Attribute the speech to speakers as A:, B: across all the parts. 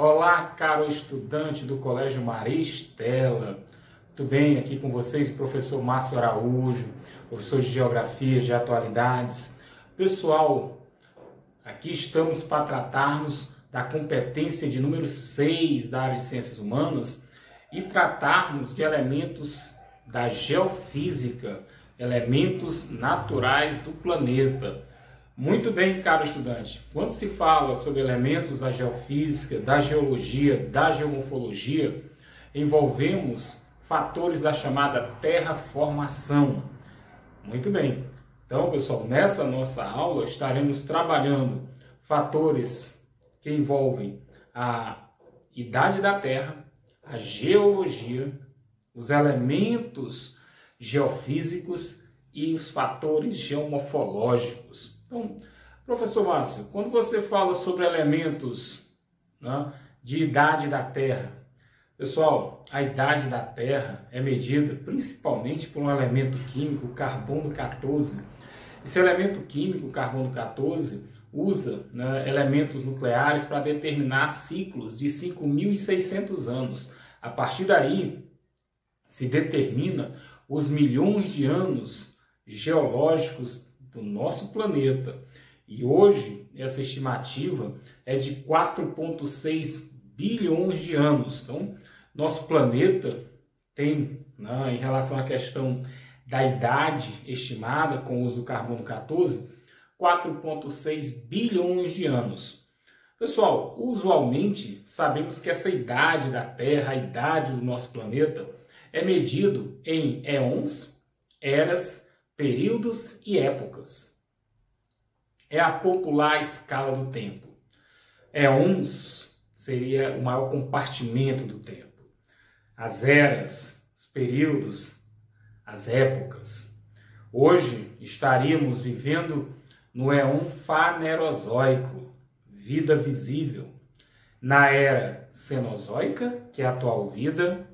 A: Olá, caro estudante do Colégio Maria Estela. Tudo bem? Aqui com vocês o professor Márcio Araújo, professor de Geografia, de Atualidades. Pessoal, aqui estamos para tratarmos da competência de número 6 da área de Ciências Humanas e tratarmos de elementos da geofísica, elementos naturais do planeta. Muito bem, caro estudante, quando se fala sobre elementos da geofísica, da geologia, da geomorfologia, envolvemos fatores da chamada terraformação. Muito bem. Então, pessoal, nessa nossa aula estaremos trabalhando fatores que envolvem a idade da Terra, a geologia, os elementos geofísicos e os fatores geomorfológicos. Então, professor Márcio, quando você fala sobre elementos, né, de idade da Terra, pessoal, a idade da Terra é medida principalmente por um elemento químico, o carbono 14. Esse elemento químico, o carbono 14, usa, né, elementos nucleares para determinar ciclos de 5.600 anos. A partir daí, se determina os milhões de anos geológicos do nosso planeta. E hoje, essa estimativa é de 4,6 bilhões de anos. Então, nosso planeta tem, né, em relação à questão da idade estimada com o uso do carbono 14, 4,6 bilhões de anos. Pessoal, usualmente sabemos que essa idade da Terra, a idade do nosso planeta, é medido em éons, eras, períodos e épocas. É a popular escala do tempo. Éons seria o maior compartimento do tempo. As eras, os períodos, as épocas. Hoje estaríamos vivendo no éon fanerozoico, vida visível. Na era cenozoica, que é a atual vida,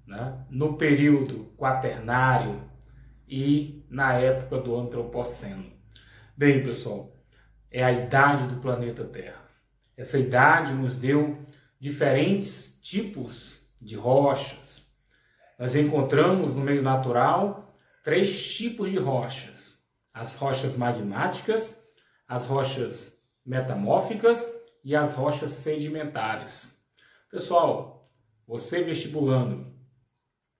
A: né? No período quaternário e na época do antropoceno. Bem, pessoal, é a idade do planeta Terra. Essa idade nos deu diferentes tipos de rochas. Nós encontramos no meio natural 3 tipos de rochas: as rochas magmáticas, as rochas metamórficas e as rochas sedimentares. Pessoal, você vestibulando,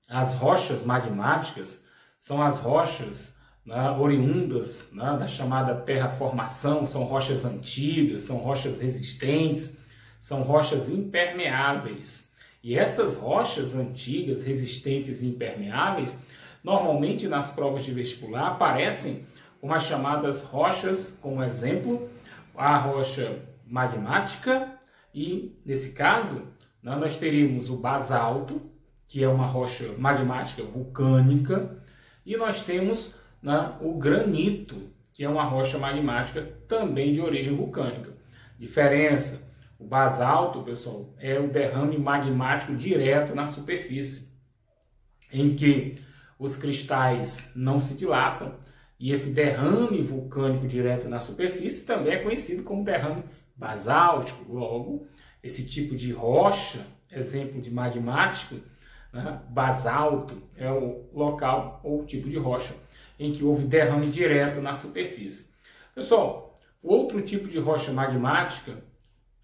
A: as rochas magmáticas são as rochas, né, oriundas, né, da chamada terraformação, são rochas antigas, são rochas resistentes, são rochas impermeáveis. E essas rochas antigas, resistentes e impermeáveis, normalmente nas provas de vestibular aparecem como as chamadas rochas, como exemplo, a rocha magmática e, nesse caso, né, nós teríamos o basalto, que é uma rocha magmática vulcânica, e nós temos, né, o granito, que é uma rocha magmática também de origem vulcânica. Diferença: o basalto, pessoal, é o derrame magmático direto na superfície, em que os cristais não se dilatam, e esse derrame vulcânico direto na superfície também é conhecido como derrame basáltico. Logo, esse tipo de rocha, exemplo de magmático, né, basalto, é o local ou o tipo de rocha em que houve derrame direto na superfície. Pessoal, outro tipo de rocha magmática,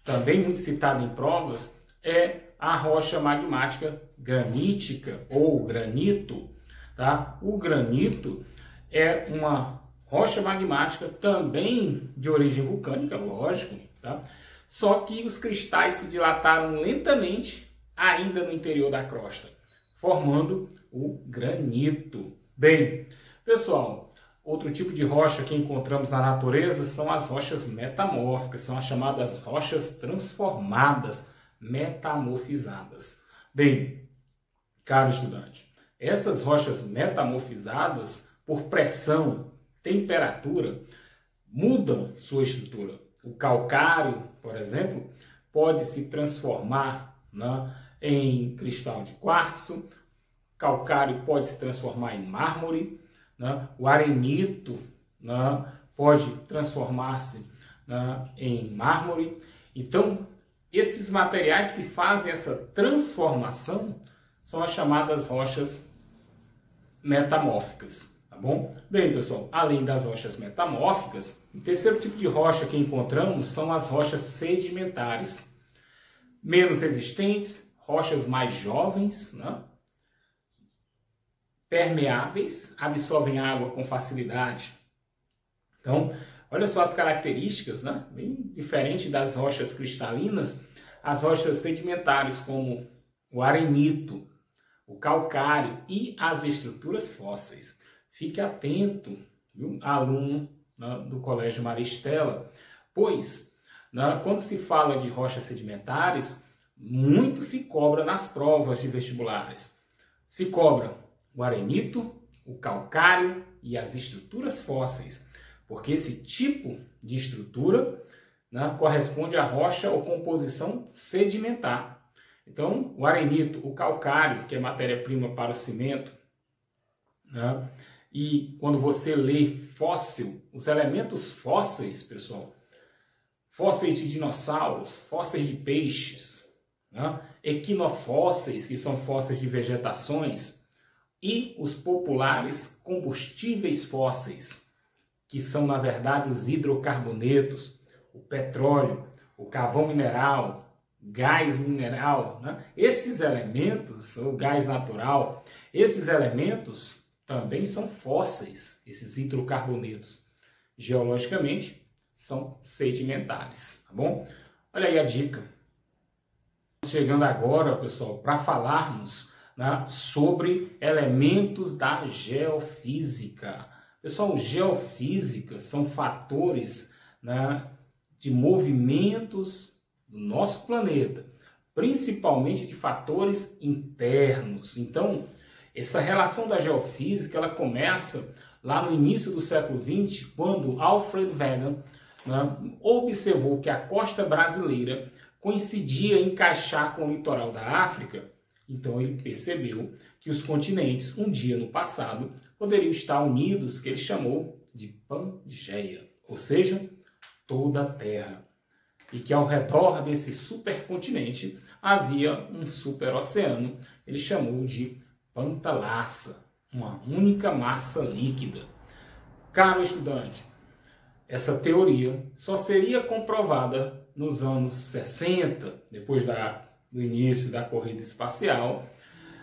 A: também muito citado em provas, é a rocha magmática granítica ou granito. Tá? O granito é uma rocha magmática também de origem vulcânica, lógico, tá? Só que os cristais se dilataram lentamente ainda no interior da crosta, formando o granito. Bem, pessoal, outro tipo de rocha que encontramos na natureza são as rochas metamórficas, são as chamadas rochas transformadas, metamorfizadas. Bem, caro estudante, essas rochas metamorfizadas, por pressão, temperatura, mudam sua estrutura. O calcário, por exemplo, pode se transformar, né, em cristal de quartzo, calcário pode se transformar em mármore, né? O arenito, né, pode transformar-se, né, em mármore. Então, esses materiais que fazem essa transformação são as chamadas rochas metamórficas, tá bom? Bem, pessoal, além das rochas metamórficas, o terceiro tipo de rocha que encontramos são as rochas sedimentares, menos resistentes, rochas mais jovens, né? Permeáveis, absorvem água com facilidade. Então, olha só as características, né? Bem diferente das rochas cristalinas, as rochas sedimentares como o arenito, o calcário e as estruturas fósseis. Fique atento, viu, aluno, né, do Colégio Maristela, pois, né, quando se fala de rochas sedimentares, muito se cobra nas provas de vestibulares. Se cobra o arenito, o calcário e as estruturas fósseis, porque esse tipo de estrutura, né, corresponde à rocha ou composição sedimentar. Então, o arenito, o calcário, que é matéria-prima para o cimento, né, e quando você lê fóssil, os elementos fósseis, pessoal, fósseis de dinossauros, fósseis de peixes, né, equinofósseis, que são fósseis de vegetações, e os populares combustíveis fósseis, que são, na verdade, os hidrocarbonetos, o petróleo, o carvão mineral, gás mineral, né? Esses elementos, o gás natural, esses elementos também são fósseis, esses hidrocarbonetos. Geologicamente, são sedimentares, tá bom? Olha aí a dica. Chegando agora, pessoal, para falarmos, né, sobre elementos da geofísica. Pessoal, geofísica são fatores, né, de movimentos do nosso planeta, principalmente de fatores internos. Então, essa relação da geofísica, ela começa lá no início do século XX, quando Alfred Wegener, né, observou que a costa brasileira coincidia em encaixar com o litoral da África. Então ele percebeu que os continentes, um dia no passado, poderiam estar unidos, que ele chamou de Pangeia, ou seja, toda a Terra. E que ao redor desse supercontinente havia um superoceano, ele chamou de Pantalassa, uma única massa líquida. Caro estudante, essa teoria só seria comprovada nos anos 60, depois do início da corrida espacial.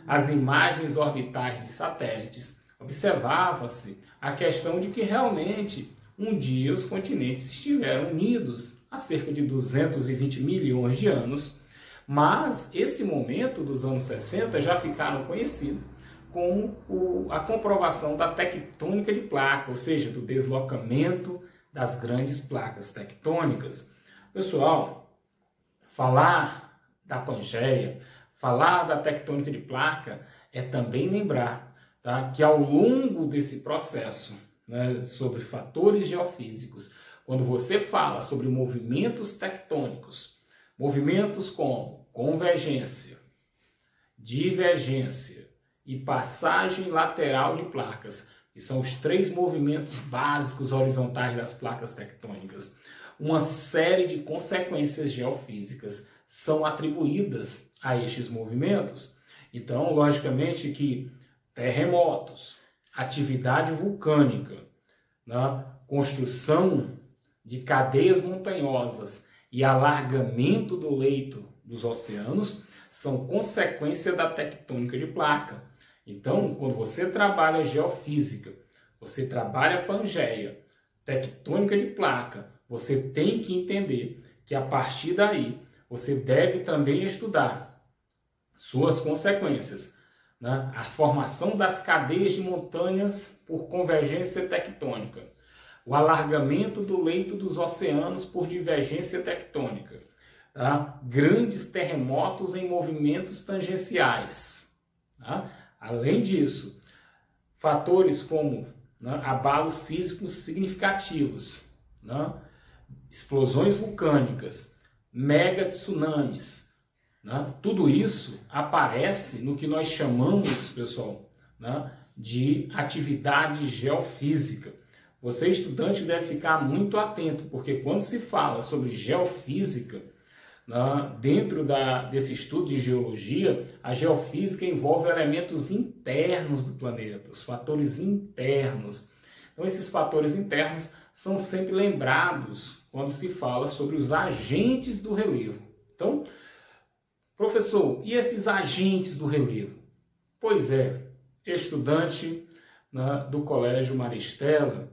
A: As imagens orbitais de satélites, observava-se a questão de que realmente um dia os continentes estiveram unidos há cerca de 220 milhões de anos, mas esse momento dos anos 60 já ficaram conhecidos como a comprovação da tectônica de placa, ou seja, do deslocamento das grandes placas tectônicas. Pessoal, falar da Pangeia, falar da tectônica de placa é também lembrar, tá, que ao longo desse processo, né, sobre fatores geofísicos, quando você fala sobre movimentos tectônicos, movimentos como convergência, divergência e passagem lateral de placas, que são os três movimentos básicos horizontais das placas tectônicas, uma série de consequências geofísicas são atribuídas a estes movimentos. Então, logicamente que terremotos, atividade vulcânica, né, construção de cadeias montanhosas e alargamento do leito dos oceanos são consequência da tectônica de placa. Então, quando você trabalha geofísica, você trabalha Pangeia, tectônica de placa, você tem que entender que a partir daí você deve também estudar suas consequências, né? A formação das cadeias de montanhas por convergência tectônica, o alargamento do leito dos oceanos por divergência tectônica, tá? Grandes terremotos em movimentos tangenciais. Tá? Além disso, fatores como, né, abalos sísmicos significativos, né, explosões vulcânicas, mega tsunamis, né, tudo isso aparece no que nós chamamos, pessoal, né, de atividade geofísica. Você, estudante, deve ficar muito atento, porque quando se fala sobre geofísica, né, dentro desse estudo de geologia, a geofísica envolve elementos internos do planeta, os fatores internos. Então, esses fatores internos são sempre lembrados quando se fala sobre os agentes do relevo. Então, professor, e esses agentes do relevo? Pois é, estudante, né, do Colégio Maristela,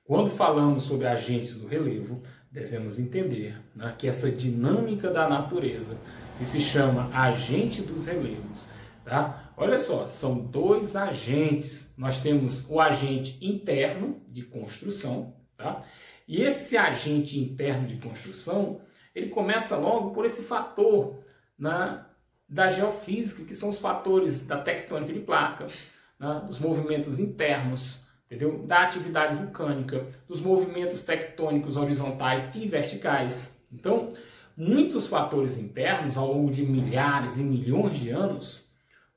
A: quando falamos sobre agentes do relevo, devemos entender, né, que essa dinâmica da natureza, que se chama agente dos relevos, tá? Olha só, são dois agentes. Nós temos o agente interno de construção, tá? E esse agente interno de construção, ele começa logo por esse fator, né, da geofísica, que são os fatores da tectônica de placas, né, dos movimentos internos, entendeu? Da atividade vulcânica, dos movimentos tectônicos horizontais e verticais. Então, muitos fatores internos, ao longo de milhares e milhões de anos,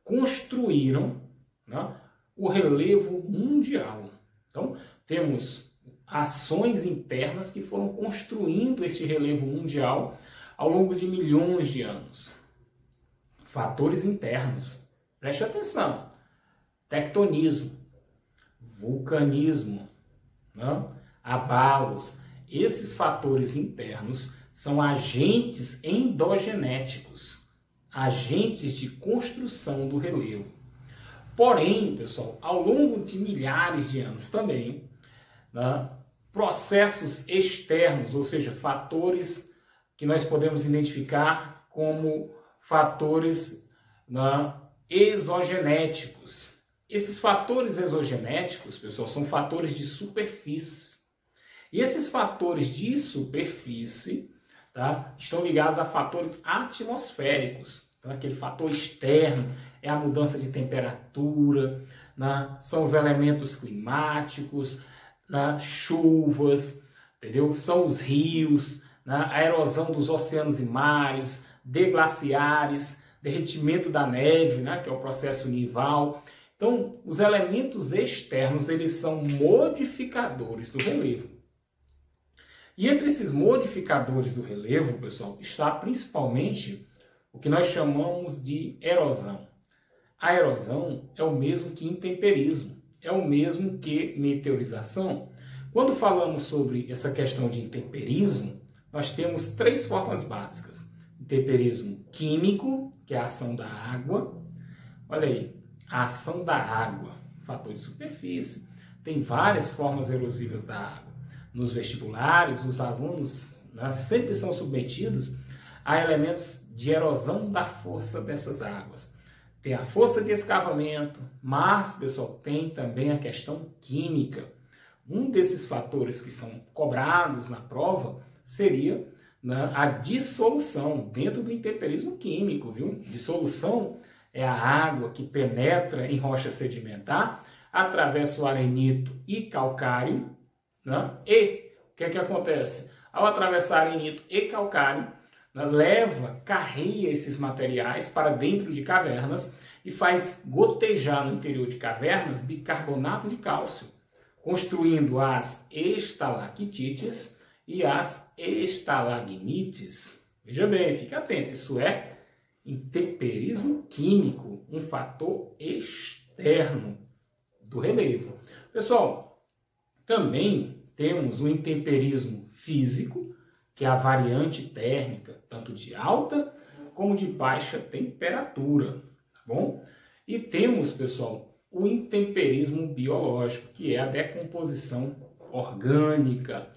A: construíram, né, o relevo mundial. Então, temos ações internas que foram construindo esse relevo mundial ao longo de milhões de anos. Fatores internos. Preste atenção. Tectonismo, vulcanismo, né, abalos. Esses fatores internos são agentes endogenéticos, agentes de construção do relevo. Porém, pessoal, ao longo de milhares de anos também, né, processos externos, ou seja, fatores que nós podemos identificar como fatores, né, exogenéticos. Esses fatores exogenéticos, pessoal, são fatores de superfície. E esses fatores de superfície, tá, estão ligados a fatores atmosféricos. Então, aquele fator externo é a mudança de temperatura, né, são os elementos climáticos, né, chuvas, entendeu? São os rios, né, a erosão dos oceanos e mares, deglaciares, derretimento da neve, né, que é o processo nival. Então, os elementos externos, eles são modificadores do relevo. E entre esses modificadores do relevo, pessoal, está principalmente o que nós chamamos de erosão. A erosão é o mesmo que intemperismo, é o mesmo que meteorização. Quando falamos sobre essa questão de intemperismo, nós temos três formas básicas. Intemperismo químico, que é a ação da água. Olha aí, a ação da água, fator de superfície. Tem várias formas erosivas da água. Nos vestibulares, os alunos, né, sempre são submetidos a elementos de erosão da força dessas águas. Tem a força de escavamento, mas, pessoal, tem também a questão química. Um desses fatores que são cobrados na prova seria, né, a dissolução dentro do intemperismo químico, viu? Dissolução é a água que penetra em rocha sedimentar, atravessa o arenito e calcário, né? E o que é que acontece? Ao atravessar arenito e calcário, né, carreia esses materiais para dentro de cavernas e faz gotejar no interior de cavernas bicarbonato de cálcio, construindo as estalactites e as estalagmites. Veja bem, fique atento, isso é intemperismo químico, um fator externo do relevo. Pessoal, também temos o intemperismo físico, que é a variante térmica, tanto de alta como de baixa temperatura, tá bom? E temos, pessoal, o intemperismo biológico, que é a decomposição orgânica,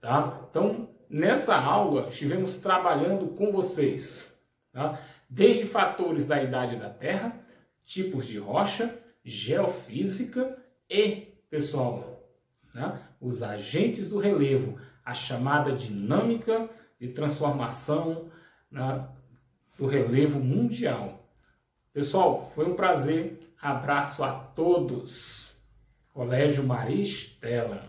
A: tá? Então, nessa aula, estivemos trabalhando com vocês, tá? Desde fatores da idade da Terra, tipos de rocha, geofísica e, pessoal, né, os agentes do relevo, a chamada dinâmica de transformação, né, do relevo mundial. Pessoal, foi um prazer. Abraço a todos. Colégio Maristela.